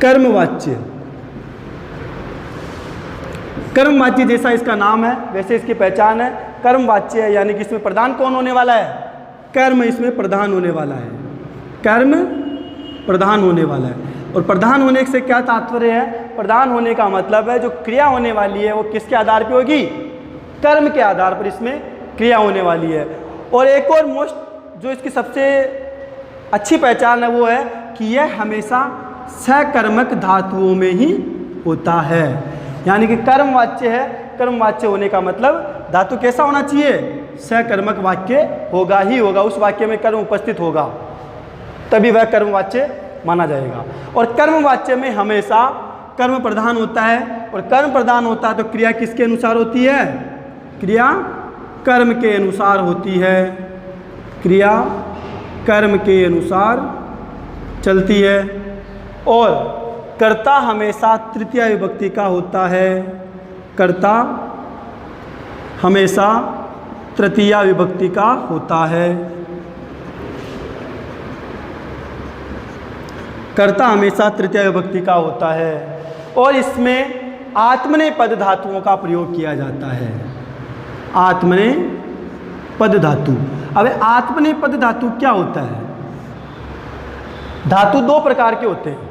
कर्मवाच्य। कर्मवाच्य जैसा इसका नाम है वैसे इसकी पहचान है, कर्मवाच्य है, यानी कि इसमें प्रधान कौन होने वाला है? कर्म इसमें प्रधान होने वाला है, कर्म प्रधान होने वाला है। और प्रधान होने से क्या तात्पर्य है? प्रधान होने का मतलब है जो क्रिया होने वाली है वो किसके आधार पर होगी? कर्म के आधार पर इसमें क्रिया होने वाली है। और एक और मोस्ट जो इसकी सबसे अच्छी पहचान है वो है कि यह हमेशा सकर्मक धातुओं में ही होता है, यानी कि कर्मवाच्य है। कर्मवाच्य होने का मतलब धातु कैसा होना चाहिए? सकर्मक वाक्य होगा ही होगा, उस वाक्य में कर्म उपस्थित होगा तभी वह कर्मवाच्य माना जाएगा। और कर्मवाच्य में हमेशा कर्म प्रधान होता है, और कर्म प्रधान होता है तो क्रिया किसके अनुसार होती है? क्रिया कर्म के अनुसार होती है, क्रिया कर्म के अनुसार चलती है। और कर्ता हमेशा तृतीया विभक्ति का होता है, कर्ता हमेशा तृतीया विभक्ति का होता है, कर्ता हमेशा तृतीया विभक्ति का होता है। और इसमें आत्मनेपद धातुओं का प्रयोग किया जाता है, आत्मनेपद धातु। अब आत्मनेपद धातु क्या होता है? धातु दो प्रकार के होते हैं,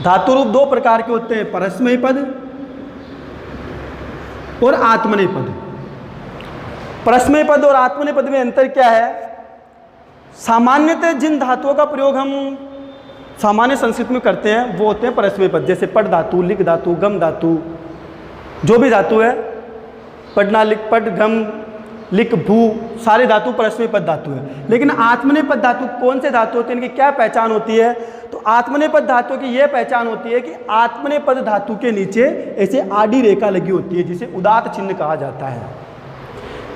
धातु रूप दो प्रकार के होते हैं, परस्मय पद और आत्मनेपद। परस्मय पद और आत्मनेपद में अंतर क्या है? सामान्यतः जिन धातुओं का प्रयोग हम सामान्य संस्कृत में करते हैं वो होते हैं परस्मय पद, जैसे पट धातु, लिख धातु, गम धातु, जो भी धातु है, पढ़ना, लिख, पट, गम, लिख, भू, सारे धातु परस्मय पद धातु है। लेकिन आत्मनेपद धातु कौन से धातु होते हैं, इनकी क्या पहचान होती है? तो आत्मनेपद धातु की यह पहचान होती है कि आत्मनेपद धातु के नीचे ऐसे आड़ी रेखा लगी होती है जिसे उदात्त चिन्ह कहा जाता है।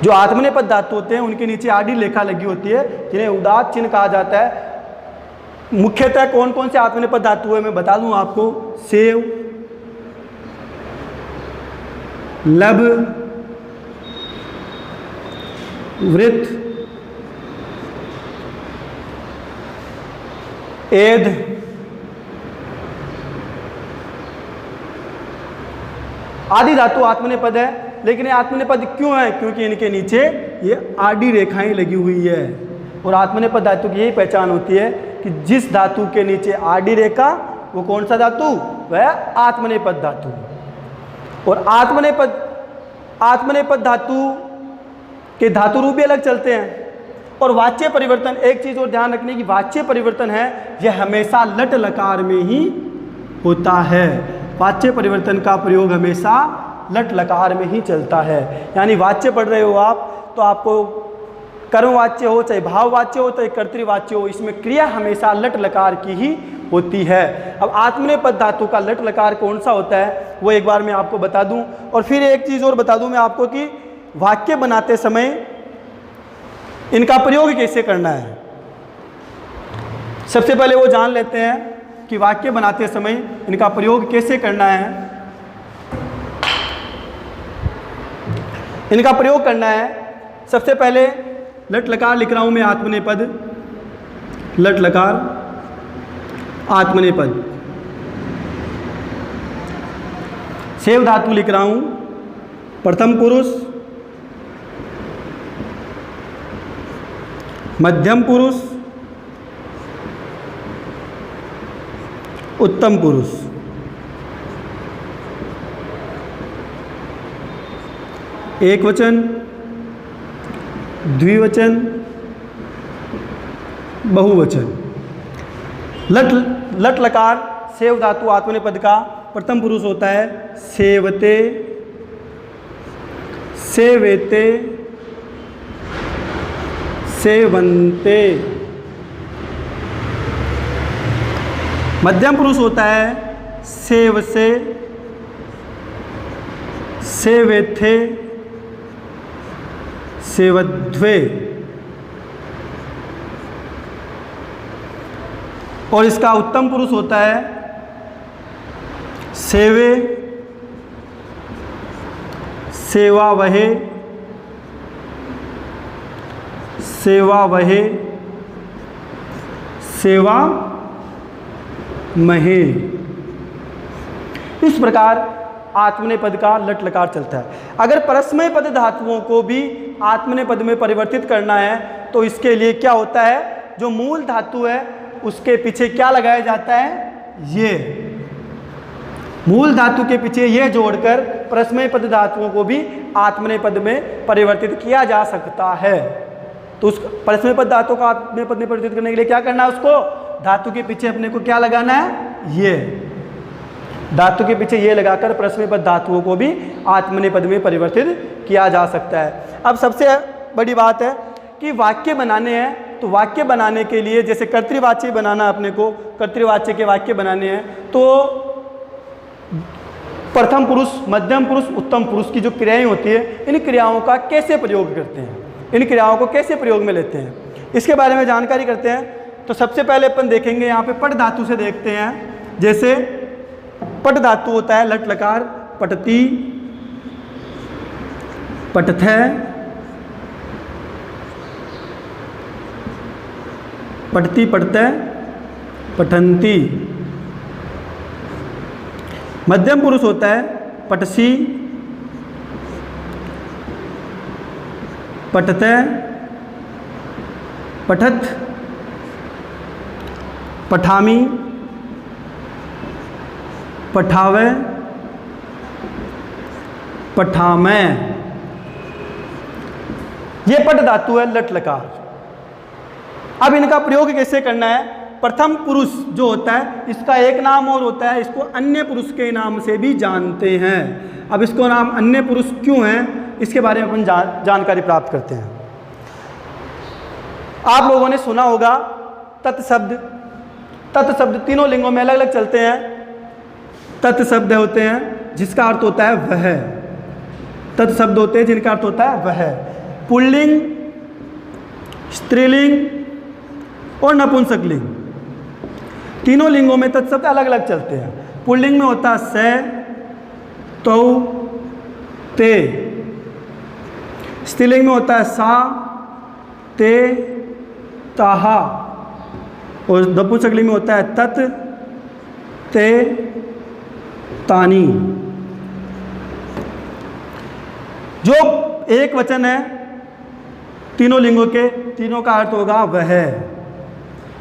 जो आत्मनेपद धातु होते हैं उनके नीचे आड़ी रेखा लगी होती है जिन्हें उदात्त चिन्ह कहा जाता है। मुख्यतः कौन कौन से आत्मनेपद धातु है मैं बता दूं आपको। सेव, लब, वृत्त, एद, आदि धातु आत्मनेपद है। लेकिन ये आत्मनेपद क्यों है? क्योंकि इनके नीचे ये आड़ी रेखाएं लगी हुई है। और आत्मनेपद धातु की यही पहचान होती है कि जिस धातु के नीचे आड़ी रेखा वो कौन सा धातु? वह आत्मनेपद धातु। और आत्मनेपद धातु के धातु रूप भी अलग चलते हैं। और वाच्य परिवर्तन, एक चीज़ और ध्यान रखने की, वाच्य परिवर्तन है यह हमेशा लट लकार में ही होता है। वाच्य परिवर्तन का प्रयोग हमेशा लट लकार में ही चलता है। यानी वाच्य पढ़ रहे हो आप तो आपको कर्मवाच्य हो चाहे भाववाच्य हो चाहे कर्तृवाच्य हो, इसमें क्रिया हमेशा लट लकार की ही होती है। अब आत्मनेपद धातु का लट लकार कौन सा होता है वो एक बार मैं आपको बता दूं। और फिर एक चीज़ और बता दूं मैं आपको कि वाक्य बनाते समय इनका प्रयोग कैसे करना है। सबसे पहले वो जान लेते हैं कि वाक्य बनाते समय इनका प्रयोग कैसे करना है। इनका प्रयोग करना है, सबसे पहले लट लकार लिख रहा हूं मैं, आत्मनेपद, लट लकार आत्मनेपद। सेव धातु लिख रहा हूं, प्रथम पुरुष, मध्यम पुरुष, उत्तम पुरुष। एक वचन, द्विवचन, बहुवचन। लट लकार सेव धातु आत्मनेपद का प्रथम पुरुष होता है सेवते, सेवेते, सेवन्ते। मध्यम पुरुष होता है सेवसे, सेवेथे, सेवध्वे। और इसका उत्तम पुरुष होता है सेवे, सेवावहे, सेवावहे, सेवा महे। इस प्रकार आत्मनेपद का लट लकार चलता है। अगर परस्मय पद धातुओं को भी आत्मनेपद में परिवर्तित करना है तो इसके लिए क्या होता है, जो मूल धातु है उसके पीछे क्या लगाया जाता है, ये मूल धातु के पीछे ये जोड़कर परस्मय पद धातुओं को भी आत्मनेपद में परिवर्तित किया जा सकता है। तो उस परस्मय पद धातु को आत्मनेपद में परिवर्तित करने के लिए क्या करना है, उसको धातु के पीछे अपने को क्या लगाना है, ये धातु के पीछे ये लगाकर परस्मय पद धातुओं को भी आत्मनेपद में परिवर्तित किया जा सकता है। अब सबसे बड़ी बात है कि वाक्य बनाने हैं, तो वाक्य बनाने के लिए जैसे कर्तृवाच्य बनाना, अपने को कर्तृवाच्य के वाक्य बनाने हैं तो प्रथम पुरुष, मध्यम पुरुष, उत्तम पुरुष की जो क्रियाएं होती है, इन क्रियाओं का कैसे प्रयोग करते हैं, इन क्रियाओं को कैसे प्रयोग में लेते हैं, इसके बारे में जानकारी करते हैं। तो सबसे पहले अपन देखेंगे यहाँ पे पट धातु से देखते हैं। जैसे पट धातु होता है लट लकार, पटती, पटथ, पटती, पटते, पठंती। मध्यम पुरुष होता है पटसी, पटते, पठत, पठामी, पठावे, पठामै। ये पट धातु है लट लकार। अब इनका प्रयोग कैसे करना है, प्रथम पुरुष जो होता है इसका एक नाम और होता है, इसको अन्य पुरुष के नाम से भी जानते हैं। अब इसको नाम अन्य पुरुष क्यों है, इसके बारे में अपन जानकारी प्राप्त करते हैं। आप लोगों ने सुना होगा तत्शब्द। तत्शब्द तीनों लिंगों में अलग अलग चलते हैं। तत्शब्द होते हैं जिसका अर्थ होता है वह, तत्शब्द होते हैं जिनका अर्थ होता है वह। पुल्लिंग, स्त्रीलिंग और नपुंसकलिंग, तीनों लिंगों में तत्शब्द अलग अलग चलते हैं। पुल्लिंग में होता है से, तौ, ते। स्त्रीलिंग में होता है सा, ते, ताहा। और नपुंसकलिंग में होता है तत्, ते, तानी। जो एक वचन है तीनों लिंगों के, तीनों का अर्थ होगा वह।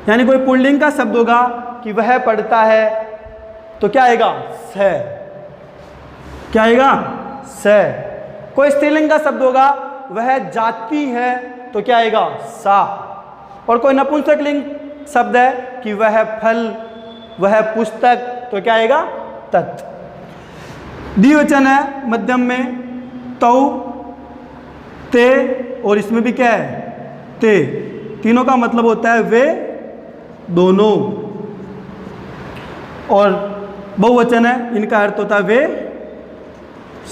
यानी कोई पुल्लिंग का शब्द होगा कि वह पढ़ता है तो क्या आएगा, स। क्या आएगा, स। कोई स्त्रीलिंग का शब्द होगा वह जाती है तो क्या आएगा, सा। और कोई नपुंसकलिंग शब्द है कि वह फल, वह पुस्तक तो क्या आएगा, तत्। द्विवचन है मध्यम में तौ, ते, और इसमें भी क्या है, ते। तीनों का मतलब होता है वे दोनों। और बहुवचन है, इनका अर्थ होता है वे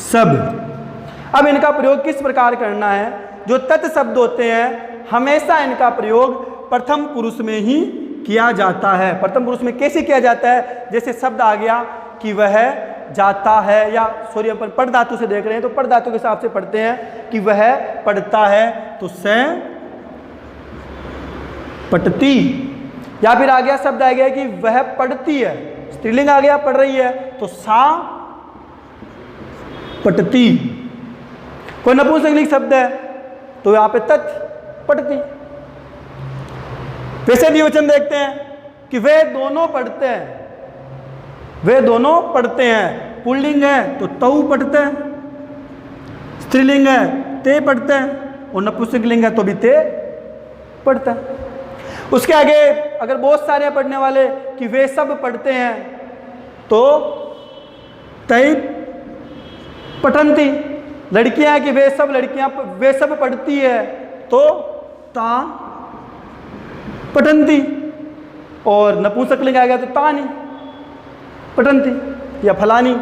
सब। अब इनका प्रयोग किस प्रकार करना है, जो तत् शब्द होते हैं हमेशा इनका प्रयोग प्रथम पुरुष में ही किया जाता है। प्रथम पुरुष में कैसे किया जाता है, जैसे शब्द आ गया कि वह जाता है, या सॉरी अपन पट धातु से देख रहे हैं तो पट धातु के हिसाब से पढ़ते हैं कि वह पढ़ता है तो से, पटती। या फिर आ गया शब्द आ गया कि वह पढ़ती है, स्त्रीलिंग आ गया, पढ़ रही है तो सा, पटती। कोई नपुंसकलिंग शब्द है तो यहाँ पे तत्, पढ़ती। वैसे द्विवचन देखते हैं कि वे दोनों पढ़ते हैं, वे दोनों पढ़ते हैं। पुल्लिंग है तो तौ पढ़ते हैं, स्त्रीलिंग है ते पढ़ते हैं, और नपुंसकलिंग है तो भी ते पढ़ते हैं। उसके आगे अगर बहुत सारे पढ़ने वाले कि वे सब पढ़ते हैं तो तै पठंती। लड़कियां कि वे सब लड़कियां, वे सब पढ़ती है तो ता पठंती। और नपुंसकलिंग आ गया तो तानी, पठंती या फलानी।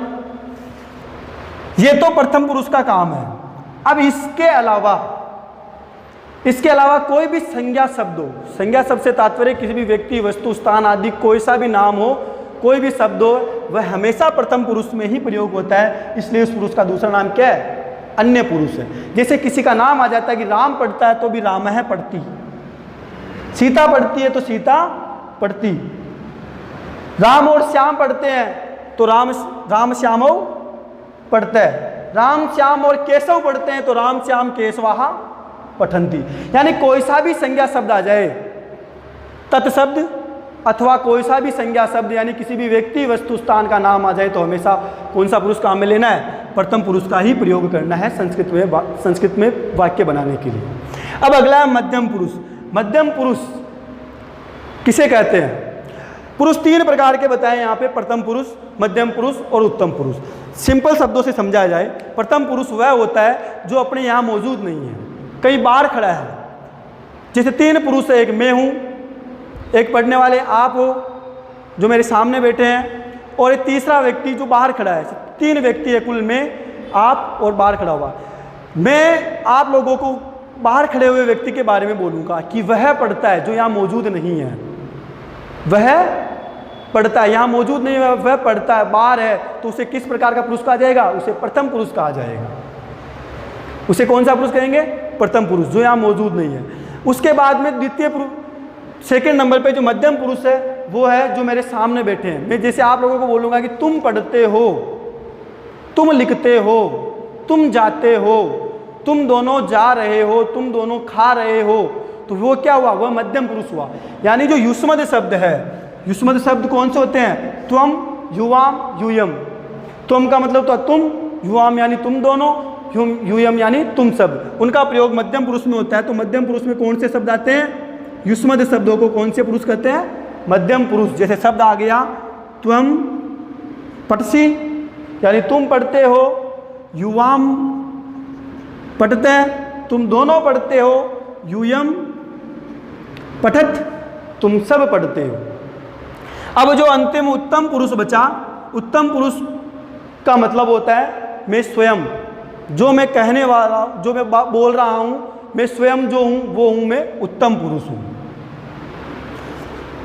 ये तो प्रथम पुरुष का काम है। अब इसके अलावा कोई भी संज्ञा शब्द हो, संज्ञा शब्द से तात्पर्य किसी भी व्यक्ति, वस्तु, स्थान आदि कोई सा भी नाम हो, कोई भी शब्द हो, वह हमेशा प्रथम पुरुष में ही प्रयोग होता है। इसलिए उस पुरुष का दूसरा नाम क्या है, अन्य पुरुष है। जैसे किसी का नाम आ जाता है कि राम पढ़ता है तो भी राम है पढ़ती, सीता पढ़ती है तो सीता पढ़ती। राम और श्याम पढ़ते हैं तो राम श्यामो पढ़ते हैं, राम श्याम और केशव पढ़ते हैं तो राम श्याम केशवाहा पठंती। यानी कोई सा भी संज्ञा शब्द आ जाए, तत्शब्द अथवा कोई सा भी संज्ञा शब्द यानी किसी भी व्यक्ति वस्तु स्थान का नाम आ जाए तो हमेशा कौन सा पुरुष काम में लेना है, प्रथम पुरुष का ही प्रयोग करना है संस्कृत में वाक्य बनाने के लिए। अब अगला है मध्यम पुरुष। मध्यम पुरुष किसे कहते हैं? पुरुष 3 प्रकार के बताए यहाँ पे, प्रथम पुरुष, मध्यम पुरुष और उत्तम पुरुष। सिंपल शब्दों से समझाया जाए, प्रथम पुरुष वह होता है जो अपने यहाँ मौजूद नहीं है, कई बार खड़ा है। जैसे 3 पुरुष है, एक मैं हूँ, एक पढ़ने वाले आप हो जो मेरे सामने बैठे हैं, और एक तीसरा व्यक्ति जो बाहर खड़ा है। 3 व्यक्ति है कुल में, आप और बाहर खड़ा हुआ। मैं आप लोगों को बाहर खड़े हुए व्यक्ति के बारे में बोलूँगा कि वह पढ़ता है जो यहाँ मौजूद नहीं है, वह पढ़ता है, यहाँ मौजूद नहीं है, वह पढ़ता है, बाहर है, तो उसे किस प्रकार का पुरुष कहा जाएगा? उसे प्रथम पुरुष कहा जाएगा। उसे कौन सा पुरुष कहेंगे? प्रथम पुरुष, जो यहाँ मौजूद नहीं है। उसके बाद में द्वितीय पुरुष, सेकेंड नंबर पे जो मध्यम पुरुष है वो है जो मेरे सामने बैठे हैं। मैं जैसे आप लोगों को बोलूँगा कि तुम पढ़ते हो, तुम लिखते हो, तुम जाते हो, तुम दोनों जा रहे हो, तुम दोनों खा रहे हो, तो वो क्या हुआ? वह मध्यम पुरुष हुआ। यानी जो युष्मद शब्द है, युष्मद शब्द कौन से होते हैं? त्वम, युवाम, यूयम। त्वम का मतलब तो तुम, युवाम यानी तुम दोनों, यूयम यानी तुम सब। उनका प्रयोग मध्यम पुरुष में होता है। तो मध्यम पुरुष में कौन से शब्द आते हैं? युष्मद शब्दों को कौन से पुरुष कहते हैं? मध्यम पुरुष। जैसे शब्द आ गया त्वम पठसी यानी तुम पढ़ते हो, युवाम पढ़ते हैं, तुम दोनों पढ़ते हो, यूयम पठत, तुम सब पढ़ते हो। अब जो अंतिम उत्तम पुरुष बचा, उत्तम पुरुष का मतलब होता है मैं स्वयं, जो मैं कहने वाला, जो मैं बोल रहा हूं, मैं स्वयं जो हूं वो हूं मैं उत्तम पुरुष हूं।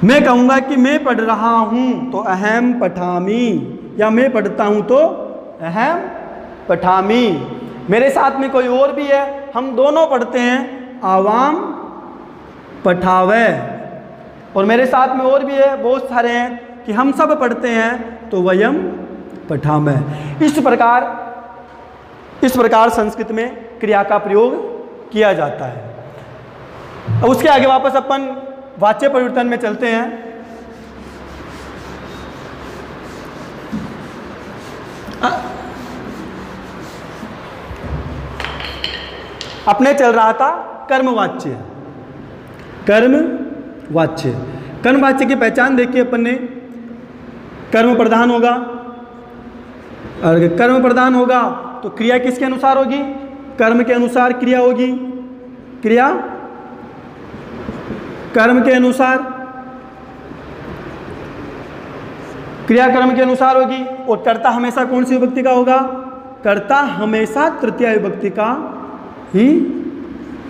मैं कहूंगा कि मैं पढ़ रहा हूं तो अहम पठामी, या मैं पढ़ता हूं तो अहम पठामी। मेरे साथ में कोई और भी है, हम दोनों पढ़ते हैं, आवाम पठावे। और मेरे साथ में और भी है, बहुत सारे हैं कि हम सब पढ़ते हैं तो वयम पठामे। इस प्रकार संस्कृत में क्रिया का प्रयोग किया जाता है। अब उसके आगे वापस अपन वाच्य परिवर्तन में चलते हैं। अपने चल रहा था कर्मवाच्य। कर्मवाच्य, कर्मवाच्य की पहचान देखिए अपन ने, कर्म प्रधान होगा, और कर्म प्रधान होगा तो क्रिया किसके अनुसार होगी? कर्म के अनुसार क्रिया होगी। क्रिया कर्म के अनुसार, क्रिया कर्म के अनुसार होगी। और कर्ता हमेशा कौन सी विभक्ति का होगा? कर्ता हमेशा तृतीय विभक्ति का ही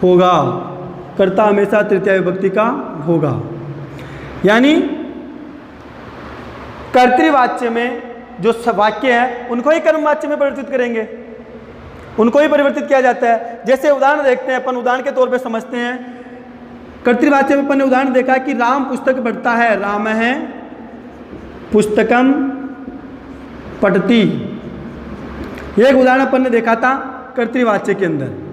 होगा। कर्ता हमेशा तृतीय विभक्ति का होगा। यानी कर्तृवाच्य में जो वाक्य हैं उनको ही कर्मवाच्य में परिवर्तित करेंगे, उनको ही परिवर्तित किया जाता है। जैसे उदाहरण देखते हैं अपन, उदाहरण के तौर पे समझते हैं। कर्तृवाच्य में अपन ने उदाहरण देखा कि राम पुस्तक पढ़ता है, राम है पुस्तकम पढ़ती। एक उदाहरण अपन ने देखा था कर्तृवाच्य के अंदर।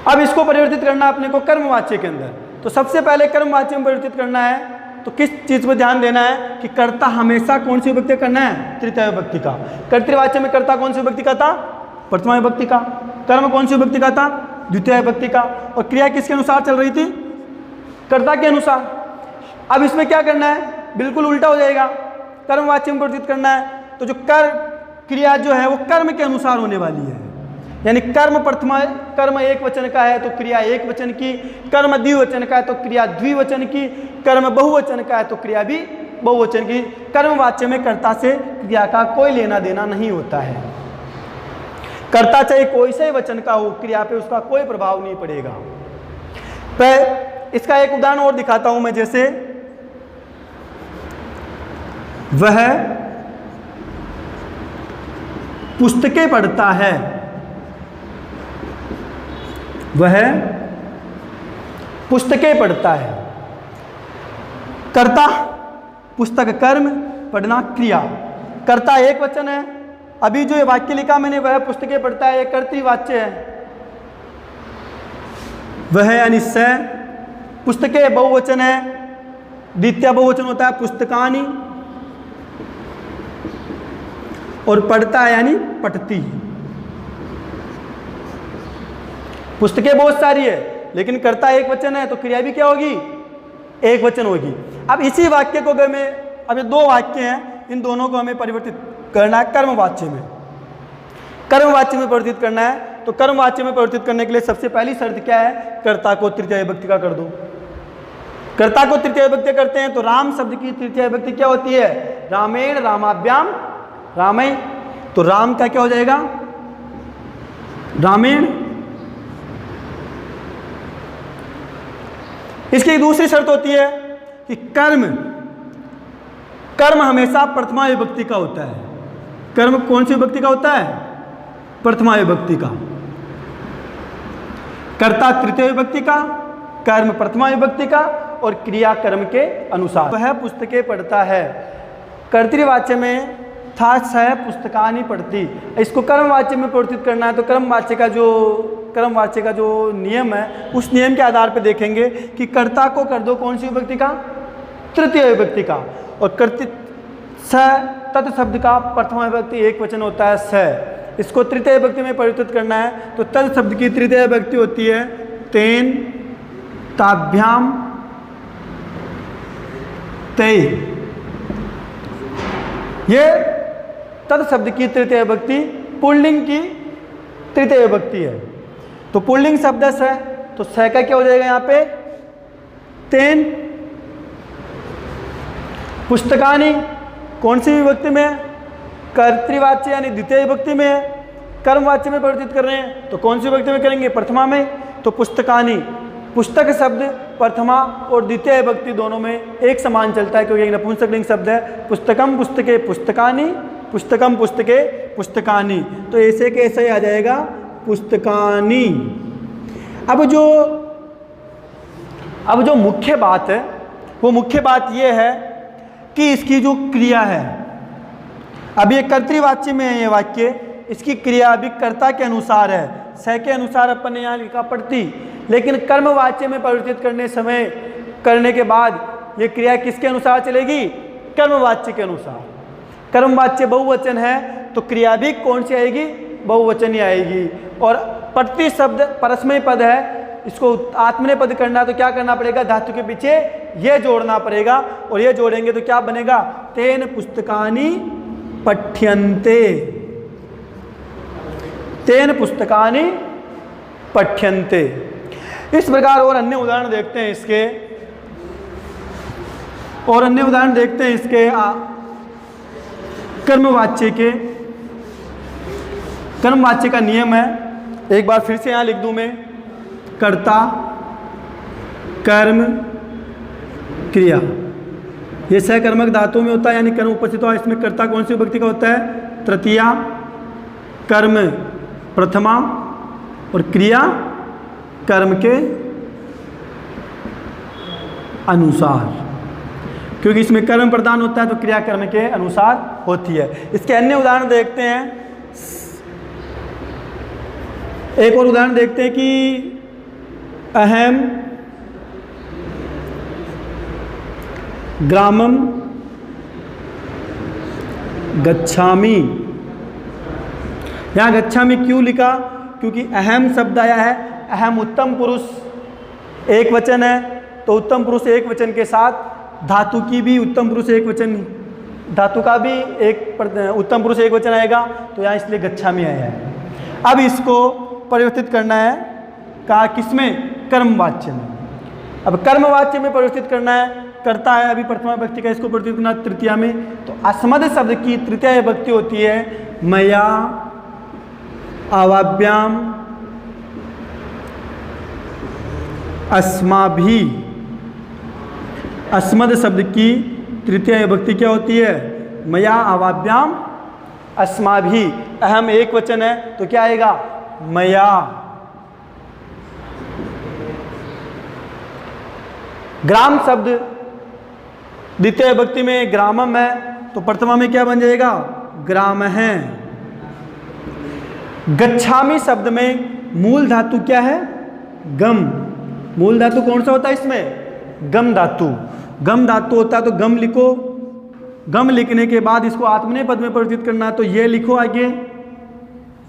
अब इसको परिवर्तित करना अपने को कर्मवाच्य के अंदर। तो सबसे पहले कर्मवाच्य में परिवर्तित करना है तो किस चीज पर ध्यान देना है कि कर्ता हमेशा कौन सी विभक्ति करना है? तृतीय विभक्ति का। कर्तृवाच्य में कर्ता कौन सी विभक्ति का था? प्रथमा विभक्ति का। कर्म कौन सी विभक्ति का था? द्वितीय विभक्ति का। और क्रिया किसके अनुसार चल रही थी? कर्ता के अनुसार। अब इसमें क्या करना है? बिल्कुल उल्टा हो जाएगा। कर्मवाच्य में परिवर्तित करना है तो जो क्रिया जो है वो कर्म के अनुसार होने वाली है। यानी कर्म प्रथमा, कर्म एक वचन का है तो क्रिया एक वचन की, कर्म द्विवचन का है तो क्रिया द्विवचन की, कर्म बहुवचन का है तो क्रिया भी बहुवचन की। कर्मवाच्य में कर्ता से क्रिया का कोई लेना देना नहीं होता है। कर्ता चाहे कोई से वचन का हो, क्रिया पे उसका कोई प्रभाव नहीं पड़ेगा। तो इसका एक उदाहरण और दिखाता हूं मैं। जैसे वह पुस्तकें पढ़ता है, वह पुस्तकें पढ़ता है। कर्ता पुस्तक कर्म, पढ़ना क्रिया। कर्ता एक वचन है। अभी जो ये वाक्य लिखा मैंने वह पुस्तकें पढ़ता है, ये कर्तृवाच्य है। वह यानी स, पुस्तकें बहुवचन है, द्वितीय बहुवचन होता है पुस्तकानि, और पढ़ता है यानी पढ़ती। पुस्तकें बहुत सारी है लेकिन कर्ता एक वचन है तो क्रिया भी क्या होगी? एक वचन होगी। अब इसी वाक्य को अगर मैं, अब ये दो वाक्य हैं, इन दोनों को हमें परिवर्तित करना है कर्मवाच्य में। कर्मवाच्य में परिवर्तित करना है तो कर्मवाच्य में परिवर्तित करने के लिए सबसे पहली शर्त क्या है? कर्ता को तृतीय विभक्ति का कर दो। कर्ता को तृतीय विभक्ति करते हैं तो राम शब्द की तृतीय विभक्ति क्या होती है? रामेण, रामाभ्याम, रामेण। तो राम का क्या हो जाएगा? रामेण। इसकी दूसरी शर्त होती है कि कर्म हमेशा प्रथमा विभक्ति का होता है। कर्म कौन सी विभक्ति का होता है? प्रथमा विभक्ति का। कर्ता तृतीय विभक्ति का, कर्म प्रथमा विभक्ति का, और क्रिया कर्म के अनुसार। वह पुस्तकें पढ़ता है। कर्तृवाच्य में था सह पुस्तकानि पढ़ती। इसको कर्मवाच्य में परिवर्तित करना है तो कर्मवाच्य का जो नियम है उस नियम के आधार पर देखेंगे कि कर्ता को कर दो कौन सी विभक्ति का? तृतीय विभक्ति का। और स तत् शब्द का प्रथमा विभक्ति एक वचन होता है स। इसको तृतीय विभक्ति में परिवर्तित करना है तो तत् शब्द की तृतीय विभक्ति होती है तेन, ताभ्याम, तै। ये तत् शब्द की तृतीय विभक्ति पुल्लिंग की तृतीय विभक्ति है। तो पुल्लिंग शब्द स है तो स का क्या हो जाएगा यहाँ पे? तेन। पुस्तकानि कौन सी विभक्ति में है? कर्तृवाच्य यानी द्वितीय विभक्ति में है। कर्मवाच्य में परिवर्तित कर रहे हैं तो कौन सी विभक्ति में करेंगे? प्रथमा में। तो पुस्तकानि, पुस्तक शब्द प्रथमा और द्वितीय विभक्ति दोनों में एक समान चलता है क्योंकि एक नपुंसकलिंग शब्द है। पुस्तकम पुस्तके पुस्तकानि, पुस्तकम पुस्तके पुस्तकानि। तो ऐसे कैसे ही आ जाएगा? पुस्तकानि। अब जो मुख्य बात है वो मुख्य बात ये है कि इसकी जो क्रिया है, अब ये कर्तृवाच्य में है ये वाक्य, इसकी क्रिया अभी कर्ता के अनुसार है। स के अनुसार अपन ने यहाँ लिखा पढ़ती, लेकिन कर्मवाच्य में परिवर्तित करने के बाद ये क्रिया किसके अनुसार चलेगी? कर्मवाच्य के अनुसार। कर्मवाच्य बहुवचन है तो क्रिया भी कौन सी आएगी? बहुवचन ही आएगी। और पढ़ती शब्द परस्मय पद है, इसको आत्मनेय पद करना है तो क्या करना पड़ेगा? धातु के पीछे ये जोड़ना पड़ेगा और ये जोड़ेंगे तो क्या बनेगा? तेन पुस्तकानि पठ्यन्ते। तेन पुस्तकानि पठ्यन्ते। इस प्रकार और अन्य उदाहरण देखते हैं इसके, और अन्य उदाहरण देखते हैं इसके कर्मवाच्य के। कर्मवाच्य का नियम है, एक बार फिर से यहाँ लिख दूं मैं, कर्ता, कर्म, क्रिया। ये सहकर्मक धातु में होता है यानी कर्म उपस्थित हुआ। इसमें कर्ता कौन सी विभक्ति का होता है? तृतीया, कर्म प्रथमा और क्रिया कर्म के अनुसार। क्योंकि इसमें कर्म प्रधान होता है तो क्रिया कर्म के अनुसार होती है। इसके अन्य उदाहरण देखते हैं। एक और उदाहरण देखते हैं कि अहम ग्रामम गच्छामि। यहाँ गच्छामि क्यों लिखा? क्योंकि अहम शब्द आया है। अहम उत्तम पुरुष एक वचन है तो उत्तम पुरुष एक वचन के साथ धातु की भी उत्तम पुरुष एक वचन, धातु का भी एक उत्तम पुरुष एक वचन आएगा तो यहाँ इसलिए गच्छामि आया है। अब इसको परिवर्तित करना है कहा? किसमें? कर्मवाच्य में। अब कर्मवाच्य में परिवर्तित करना है, करता है अभी प्रथमा विभक्ति का, इसको परिवर्तित करना तृतीया में। तो अस्मद शब्द की तृतीय विभक्ति होती है मया, आवाभ्याम, अस्माभि। अस्मद शब्द की तृतीय विभक्ति क्या होती है? मया, आवाभ्याम, अस्माभि। अहम एक वचन है तो क्या आएगा? मया। ग्राम शब्द द्वितीय विभक्ति में ग्रामम है तो प्रथमा में क्या बन जाएगा? ग्राम है। गच्छामि शब्द में मूल धातु क्या है? गम। मूल धातु कौन सा होता है इसमें? गम धातु। गम धातु होता है तो गम लिखो। गम लिखने के बाद इसको आत्मनेय पद में परिवर्तित करना है तो ये लिखो आगे।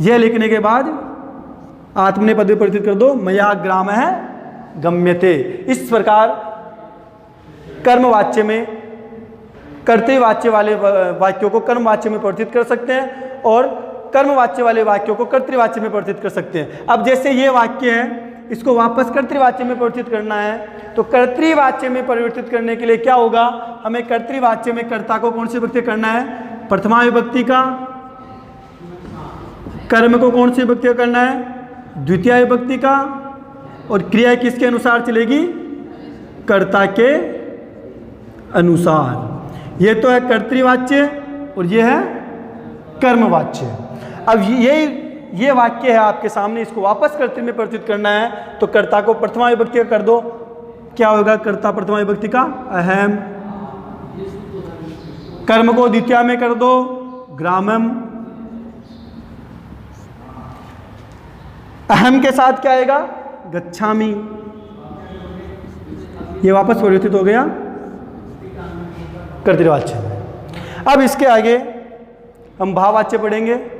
ये लिखने के बाद आत्मनेय पद में परिवर्तित कर दो, मया ग्राम है गम्यते। इस प्रकार कर्मवाच्य में कर्तृवाच्य वाले वाक्यों को कर्मवाच्य में परिवर्तित कर सकते हैं और कर्मवाच्य वाले वाक्यों को कर्तृवाच्य में परिवर्तित कर सकते हैं। अब जैसे ये वाक्य है इसको वापस कर्तृवाच्य में परिवर्तित करना है तो कर्तृवाच्य में परिवर्तित करने के लिए क्या होगा? हमें कर्तृवाच्य में कर्ता को कौन सी विभक्ति करना है? प्रथमा विभक्ति का। कर्म को कौन सी विभक्ति करना है? द्वितीय विभक्ति का। और क्रिया किसके अनुसार चलेगी? कर्ता के अनुसार। ये तो है कर्तृवाच्य और ये है कर्मवाच्य। अब ये वाक्य है आपके सामने, इसको वापस कर्तृ में परिवर्तित करना है तो कर्ता को प्रथमा विभक्ति का कर दो। क्या होगा? कर्ता प्रथमा विभक्ति का अहम। कर्म को द्वितीय में कर दो, ग्रामम। अहम के साथ क्या आएगा? गच्छामि। ये वापस परिवर्तित हो गया कर्तृवाच्य। अब इसके आगे हम भाववाच्य पढ़ेंगे।